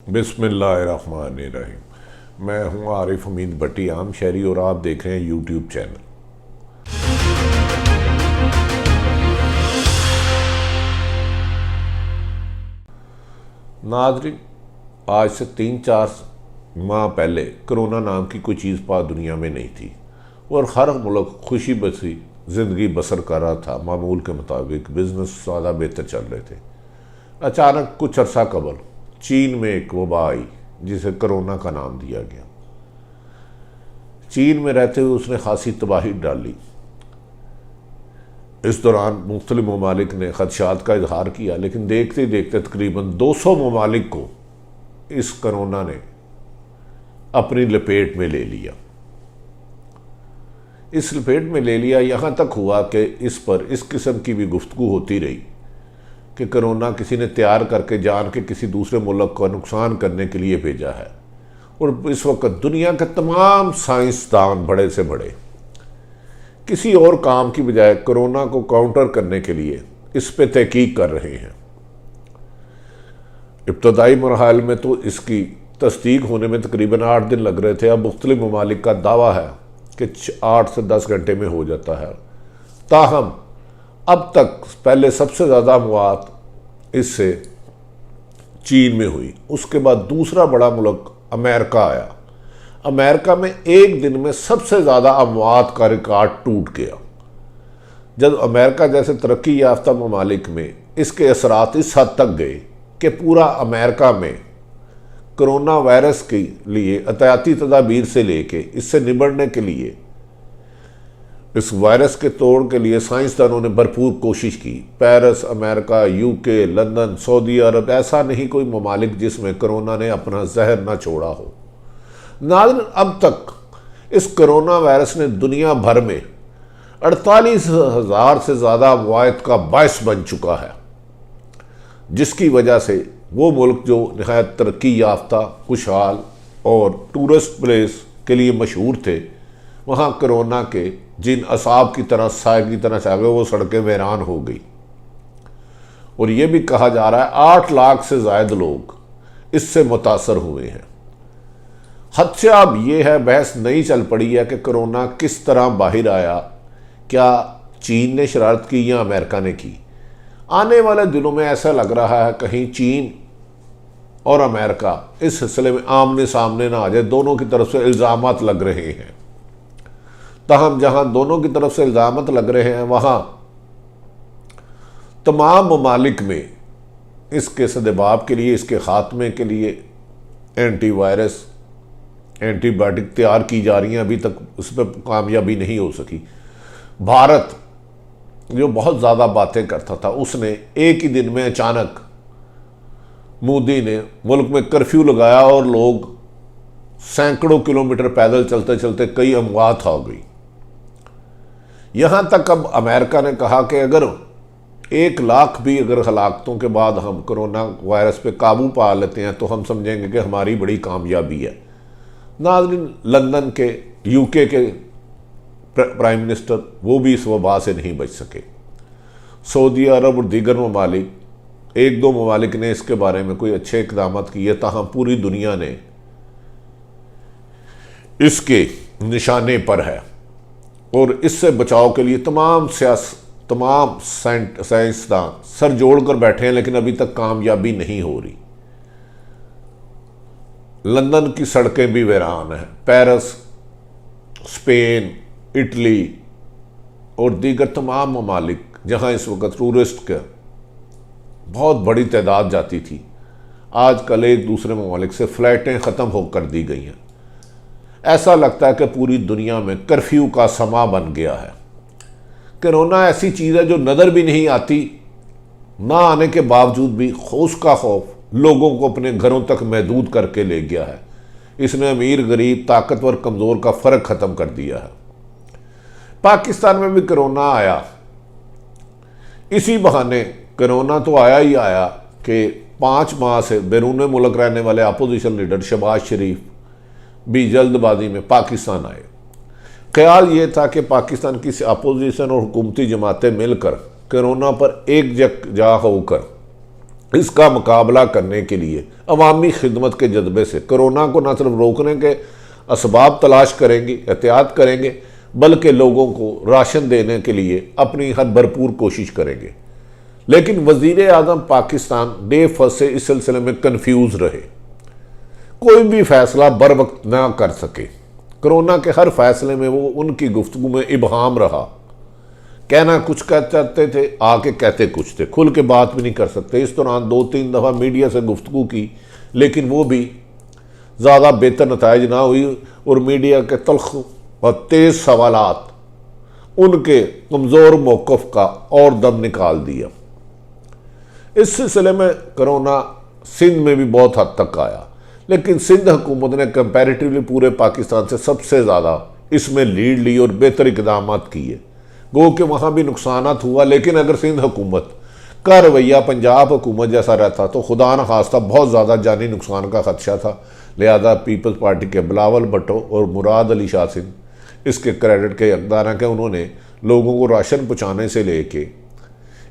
बिस्मिल्लाहिर्रहमानिर्रहीम। मैं हूं आरिफ उम्मीद भट्टी आम शहरी और आप देख रहे हैं यूट्यूब चैनल। नाज़रीन, आज से 3-4 माह पहले कोरोना नाम की कोई चीज़ पा दुनिया में नहीं थी और हर मुल्क खुशी बसी ज़िंदगी बसर कर रहा था। मामूल के मुताबिक बिज़नेस ज़्यादा बेहतर चल रहे थे। अचानक कुछ अरसा कबल चीन में एक वबा आई जिसे कोरोना का नाम दिया गया। चीन में रहते हुए उसने खासी तबाही डाली। इस दौरान मुख्तलिफ ममालिक ने खदशात का इजहार किया, लेकिन देखते देखते तकरीबन 200 ममालिक को इस कोरोना ने अपनी लपेट में ले लिया। इस लपेट में ले लिया यहाँ तक हुआ कि इस पर इस किस्म की भी गुफ्तगू होती रही कि कोरोना किसी ने तैयार करके जान के किसी दूसरे मुल्क को नुकसान करने के लिए भेजा है। और इस वक्त दुनिया के तमाम साइंसदान बड़े से बड़े किसी और काम की बजाय कोरोना को काउंटर करने के लिए इस पे तहकीक कर रहे हैं। इब्तदाई मरहल में तो इसकी तस्दीक होने में तकरीबन 8 दिन लग रहे थे। अब मुख्तलिफ ममालिक का दावा है कि 8 से 10 घंटे में हो जाता है। ताहम अब तक पहले सबसे ज़्यादा अमवात इससे चीन में हुई, उसके बाद दूसरा बड़ा मुल्क अमेरिका आया। अमेरिका में एक दिन में सबसे ज़्यादा अमवात का रिकॉर्ड टूट गया। जब अमेरिका जैसे तरक्की याफ्ता ममालिक में इसके असरात इस हद तक गए कि पूरा अमेरिका में कोरोना वायरस के लिए एहतियाती तदाबीर से लेके इससे निबटने के लिए, इस वायरस के तोड़ के लिए साइंसदानों ने भरपूर कोशिश की। Paris, America, UK, London, Saudi Arab, ऐसा नहीं कोई ममालिक जिसमें कोरोना ने अपना जहर न छोड़ा हो। नाज़रीन, अब तक इस कोरोना वायरस ने दुनिया भर में 48,000 से ज़्यादा अमवात का बायस बन चुका है, जिसकी वजह से वो मुल्क जो नहायत तरक्की याफ्ता, खुशहाल और टूरिस्ट प्लेस के लिए मशहूर थे, वहाँ कोरोना के जिन असाब की तरह साय की तरह छा गए, वो सड़कें वीरान हो गई। और ये भी कहा जा रहा है 8 लाख से ज़्यादा लोग इससे मुतासर हुए हैं। हद से अब ये है, बहस नहीं चल पड़ी है कि कोरोना किस तरह बाहर आया। क्या चीन ने शरारत की या अमेरिका ने की? आने वाले दिनों में ऐसा लग रहा है कहीं चीन और अमेरिका इस सिलसिले में आमने सामने ना आ जाए। दोनों की तरफ से इल्ज़ामात लग रहे हैं। ताहम जहां दोनों की तरफ से इल्ज़ामात लग रहे हैं, वहां तमाम ममालिक में इसके सदेबाब के लिए, इसके ख़ात्मे के लिए एंटीवायरस, एंटीबायोटिक तैयार की जा रही हैं। अभी तक उस पर कामयाबी नहीं हो सकी। भारत जो बहुत ज़्यादा बातें करता था, उसने एक ही दिन में अचानक मोदी ने मुल्क में कर्फ्यू लगाया और लोग सैकड़ों किलोमीटर पैदल चलते चलते कई अमवात हो गई। यहाँ तक अब अमेरिका ने कहा कि अगर 1 लाख भी अगर हलाकतों के बाद हम कोरोना वायरस पे काबू पा लेते हैं तो हम समझेंगे कि हमारी बड़ी कामयाबी है। नाज़रीन, लंदन के, यूके के प्राइम मिनिस्टर वो भी इस वबा से नहीं बच सके। सऊदी अरब और दीगर ममालिक, 1-2 ममालिक ने इसके बारे में कोई अच्छे इक़दाम किए, ताहम पूरी दुनिया ने इसके निशाने पर है और इससे बचाव के लिए तमाम साइंसदान सर जोड़कर बैठे हैं, लेकिन अभी तक कामयाबी नहीं हो रही। लंदन की सड़कें भी वीरान हैं। पेरिस, स्पेन, इटली और दीगर तमाम ममालिक जहां इस वक्त टूरिस्ट का बहुत बड़ी तादाद जाती थी, आजकल एक दूसरे ममालिक से फ़्लाइटें ख़त्म होकर दी गई हैं। ऐसा लगता है कि पूरी दुनिया में कर्फ्यू का समा बन गया है। कोरोना ऐसी चीज़ है जो नज़र भी नहीं आती, ना आने के बावजूद भी उसका खौफ लोगों को अपने घरों तक महदूद करके ले गया है। इसने अमीर, गरीब, ताकतवर, कमज़ोर का फ़र्क ख़त्म कर दिया है। पाकिस्तान में भी कोरोना आया। इसी बहाने कोरोना तो आया ही आया कि 5 माह से बैरून मुल्क रहने वाले अपोजिशन लीडर शहबाज शरीफ भी जल्दबाजी में पाकिस्तान आए। ख्याल ये था कि पाकिस्तान की अपोजिशन और हुकूमती जमातें मिलकर कोरोना पर एक जगह होकर इसका मुकाबला करने के लिए अवामी खिदमत के जज्बे से कोरोना को न सिर्फ रोकने के असबाब तलाश करेंगे, एहतियात करेंगे, बल्कि लोगों को राशन देने के लिए अपनी हर भरपूर कोशिश करेंगे। लेकिन वज़ीर आज़म पाकिस्तान डे फर्स्ट से इस सिलसिले में कन्फ्यूज़ रहे, कोई भी फैसला बर वक्त ना कर सके। कोरोना के हर फैसले में वो उनकी गुफ्तगू में इबहाम रहा, कहना कुछ कह चाहते थे, आके कहते कुछ थे, खुल के बात भी नहीं कर सकते। इस दौरान 2-3 दफ़ा मीडिया से गुफ्तगू की, लेकिन वो भी ज़्यादा बेहतर नताइज ना हुई और मीडिया के तल्ख और तेज़ सवालात उनके कमज़ोर मौक़िफ़ का और दम निकाल दिया। इस सिलसिले में कोरोना सिंध में भी बहुत हद तक आया, लेकिन सिंध हुकूमत ने कंपैरेटिवली पूरे पाकिस्तान से सबसे ज़्यादा इसमें लीड ली और बेहतर इक़दाम किए। गो कि वहाँ भी नुकसानात हुआ, लेकिन अगर सिंध हुकूमत का रवैया पंजाब हुकूमत जैसा रहता तो खुदा न खास्ता बहुत ज़्यादा जानी नुकसान का खदशा था। लिहाजा पीपल्स पार्टी के बिलावल भुट्टो और मुराद अली शाह सिंह इसके क्रेडिट के हकदार हैं कि उन्होंने लोगों को राशन पहुँचाने से लेके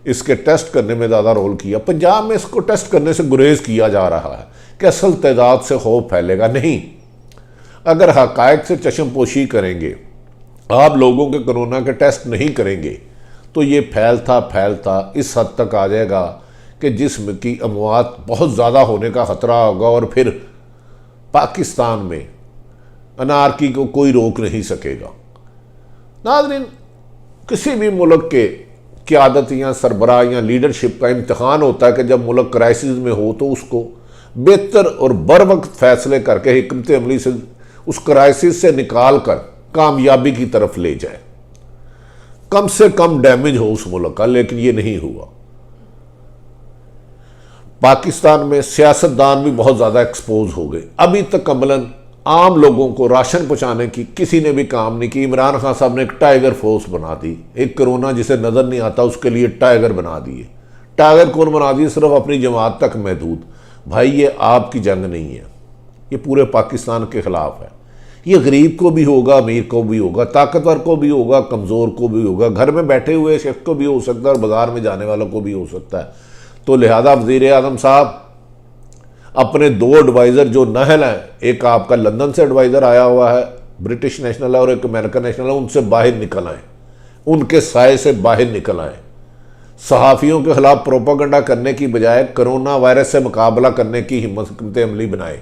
इसके टेस्ट करने में ज़्यादा रोल किया। पंजाब में इसको टेस्ट करने से गुरेज किया जा रहा है कि असल तादाद से खौफ फैलेगा नहीं। अगर हक़ाइक़ से चश्मपोशी करेंगे, आप लोगों के कोरोना के टेस्ट नहीं करेंगे, तो ये फैलता इस हद तक आ जाएगा कि जिस्म की अमवात बहुत ज़्यादा होने का ख़तरा होगा और फिर पाकिस्तान में अनारकी को कोई रोक नहीं सकेगा। नाज़रीन, किसी भी मुल्क के क़यादत या सरबराह या लीडरशिप का इम्तहान होता है कि जब मुल्क क्राइसिस में हो तो उसको बेहतर और बर वक्त फ़ैसले करके हिकमत अमली से उस क्राइसिस से निकाल कर कामयाबी की तरफ ले जाए, कम से कम डैमेज हो उस मुल्क का। लेकिन ये नहीं हुआ। पाकिस्तान में सियासतदान भी बहुत ज़्यादा एक्सपोज हो गए। अभी तक अमलन आम लोगों को राशन पहुँचाने की किसी ने भी काम नहीं की। इमरान खान साहब ने एक टाइगर फोर्स बना दी, एक कोरोना जिसे नज़र नहीं आता उसके लिए टाइगर बना दिए। टाइगर कौन बना दिए? सिर्फ अपनी जमात तक महदूद। भाई ये आपकी जंग नहीं है, ये पूरे पाकिस्तान के ख़िलाफ़ है। ये गरीब को भी होगा, अमीर को भी होगा, ताकतवर को भी होगा, कमज़ोर को भी होगा, घर में बैठे हुए शख्स को भी हो सकता है और बाज़ार में जाने वालों को भी हो सकता है। तो लिहाजा वज़ीर आज़म साहब अपने 2 एडवाइज़र जो नहल हैं, एक आपका लंदन से एडवाइज़र आया हुआ है, ब्रिटिश नेशनल है, और एक अमेरिकन नेशनल है, उनसे बाहर निकल आए, उनके साए से बाहर निकल आए। सहाफ़ियों के ख़िलाफ़ प्रोपागंडा करने की बजाय कोरोना वायरस से मुकाबला करने की हिम्मत अमली बनाए।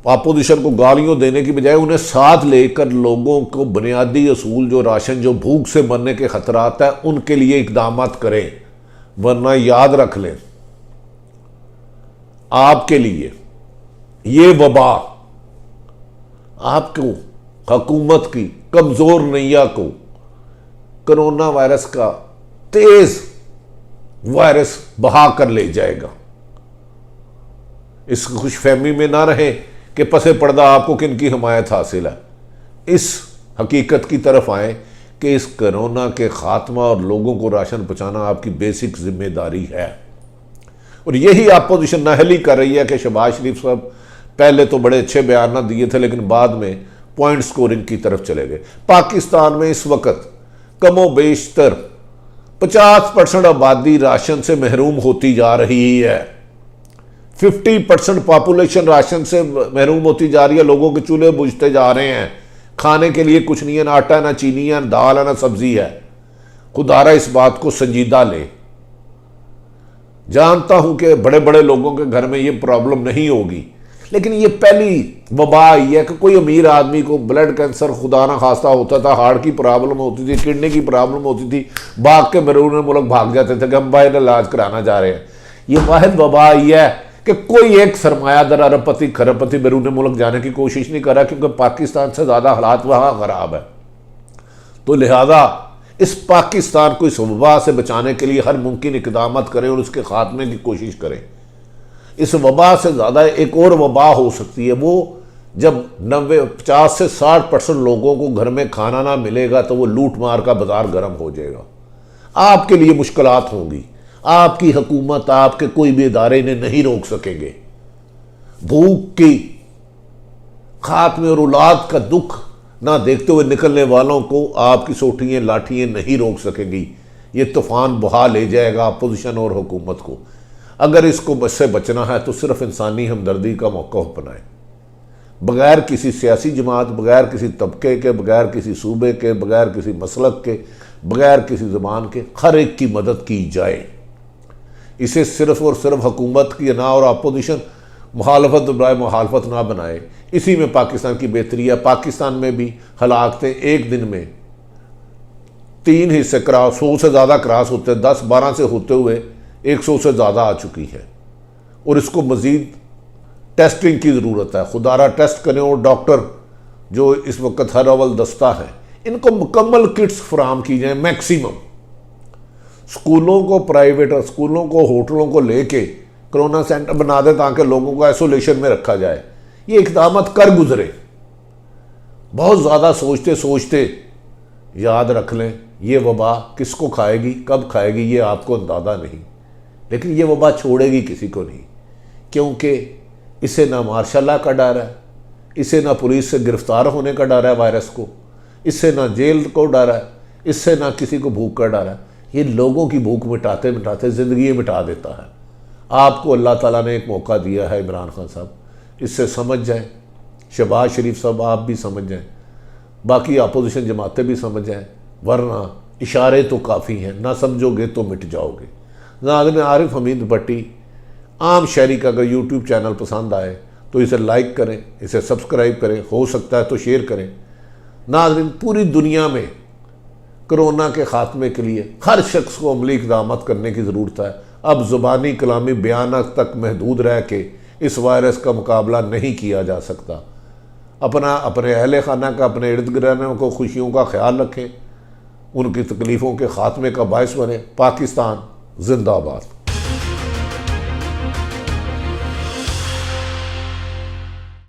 अपोजिशन को गालियों देने की बजाय उन्हें साथ लेकर लोगों को बुनियादी असूल जो राशन, जो भूख से मरने के खतरात हैं, उनके लिए इक़दाम करें। वरना याद रख लें, आपके लिए ये वबा आपको हुकूमत की कमज़ोर नैया को कोरोना वायरस का तेज़ वायरस बहा कर ले जाएगा। इस खुशफहमी में ना रहे कि पसे पर्दा आपको किन की हिमायत हासिल है। इस हकीकत की तरफ आए कि इस कोरोना के ख़ात्मा और लोगों को राशन पहुँचाना आपकी बेसिक जिम्मेदारी है। और यही अपोजिशन नाहली कर रही है कि शहबाज शरीफ साहब पहले तो बड़े अच्छे बयान दिए थे, लेकिन बाद में पॉइंट स्कोरिंग की तरफ चले गए। पाकिस्तान में इस वक्त कमो बेशतर 50% आबादी राशन से महरूम होती जा रही है। 50% पॉपुलेशन राशन से महरूम होती जा रही है। लोगों के चूल्हे बुझते जा रहे हैं, खाने के लिए कुछ नहीं है, ना आटा, ना चीनी है, ना दाल है, ना सब्जी है। खुदारा इस बात को संजीदा ले। जानता हूं कि बड़े बड़े लोगों के घर में ये प्रॉब्लम नहीं होगी, लेकिन ये पहली वबा आई है कि कोई अमीर आदमी को ब्लड कैंसर खुदा ना खास्ता होता था, हार्ट की प्रॉब्लम होती थी, किडनी की प्रॉब्लम होती थी, भाग के बैरून मुल्क भाग जाते थे कि हम बाहर इलाज कराना जा रहे हैं। ये वाहिद वबा आई है कि कोई एक सरमायादार अरबपति खरबपति बैरून मुल्क जाने की कोशिश नहीं कर रहा, क्योंकि पाकिस्तान से ज़्यादा हालात वहाँ ख़राब है। तो लिहाजा इस पाकिस्तान को इस वबा से बचाने के लिए हर मुमकिन इक़दाम करें और उसके ख़ात्मे की कोशिश करें। इस वबा से ज़्यादा एक और वबा हो सकती है, वो जब 50 से 60% लोगों को घर में खाना ना मिलेगा तो वो लूट मार का बाजार गर्म हो जाएगा। आपके लिए मुश्किलात होंगी, आपकी हुकूमत, आपके कोई भी इदारे इन्हें नहीं रोक सकेंगे। भूख की खात्मे और औलाद का दुख ना देखते हुए निकलने वालों को आपकी सोटियाँ लाठियाँ नहीं रोक सकेंगी। ये तूफ़ान बहा ले जाएगा अपोजिशन और हुकूमत को। अगर इसको से बचना है तो सिर्फ इंसानी हमदर्दी का मौक़िफ़ अपनाएं, बग़ैर किसी सियासी जमात, बग़ैर किसी तबके के, बग़ैर किसी सूबे के, बग़ैर किसी मसलक के, बग़ैर किसी ज़बान के, हर एक की मदद की जाए। इसे सिर्फ और सिर्फ हुकूमत की ना और अपोजिशन मुखालफत बराए मुखालफत ना बनाए। इसी में पाकिस्तान की बेहतरी है। पाकिस्तान में भी हलाकतें एक दिन में 3 हिस्से क्रॉस, 100 से ज़्यादा क्रॉस होते, 10-12 से होते हुए 100 से ज़्यादा आ चुकी है और इसको मज़ीद टेस्टिंग की ज़रूरत है। खुदारा टेस्ट करें और डॉक्टर जो इस वक्त हर अव्वल दस्ता है, इनको मुकम्मल किट्स फराहम की जाए मैक्सिमम। स्कूलों को, प्राइवेट स्कूलों को, होटलों को लेके कोरोना सेंटर बना दे ताकि लोगों को आइसोलेशन में रखा जाए। ये इक़दामत कर गुजरे। बहुत ज़्यादा सोचते सोचते याद रख लें, ये वबा किसको खाएगी, कब खाएगी, ये आपको अंदाज़ा नहीं, लेकिन ये वबा छोड़ेगी किसी को नहीं, क्योंकि इसे ना मार्शल का डर है, इसे ना पुलिस से गिरफ्तार होने का डर है वायरस को, इससे ना जेल को डर है, इससे ना किसी को भूख का डर है। ये लोगों की भूख मिटाते मिटाते ज़िंदगी मिटा देता है। आपको अल्लाह ताला ने एक मौका दिया है इमरान खान साहब, इससे समझ जाएं। शहबाज शरीफ साहब आप भी समझ जाएं, बाकी अपोजिशन जमातें भी समझ जाएं, वरना इशारे तो काफ़ी हैं, ना समझोगे तो मिट जाओगे। नाज़रीन, आरिफ हमीद भट्टी आम शहरी का अगर यूट्यूब चैनल पसंद आए तो इसे लाइक करें, इसे सब्सक्राइब करें, हो सकता है तो शेयर करें। नाज़रीन, पूरी दुनिया में कोरोना के ख़ात्मे के लिए हर शख्स को अमली इक़दामात करने की ज़रूरत है। अब ज़ुबानी कलामी बयान तक महदूद रह के इस वायरस का मुकाबला नहीं किया जा सकता। अपने अहले खाना का, अपने इर्द गिर्द को खुशियों का ख्याल रखें, उनकी तकलीफ़ों के ख़ात्मे का बायस बने। पाकिस्तान जिंदाबाद।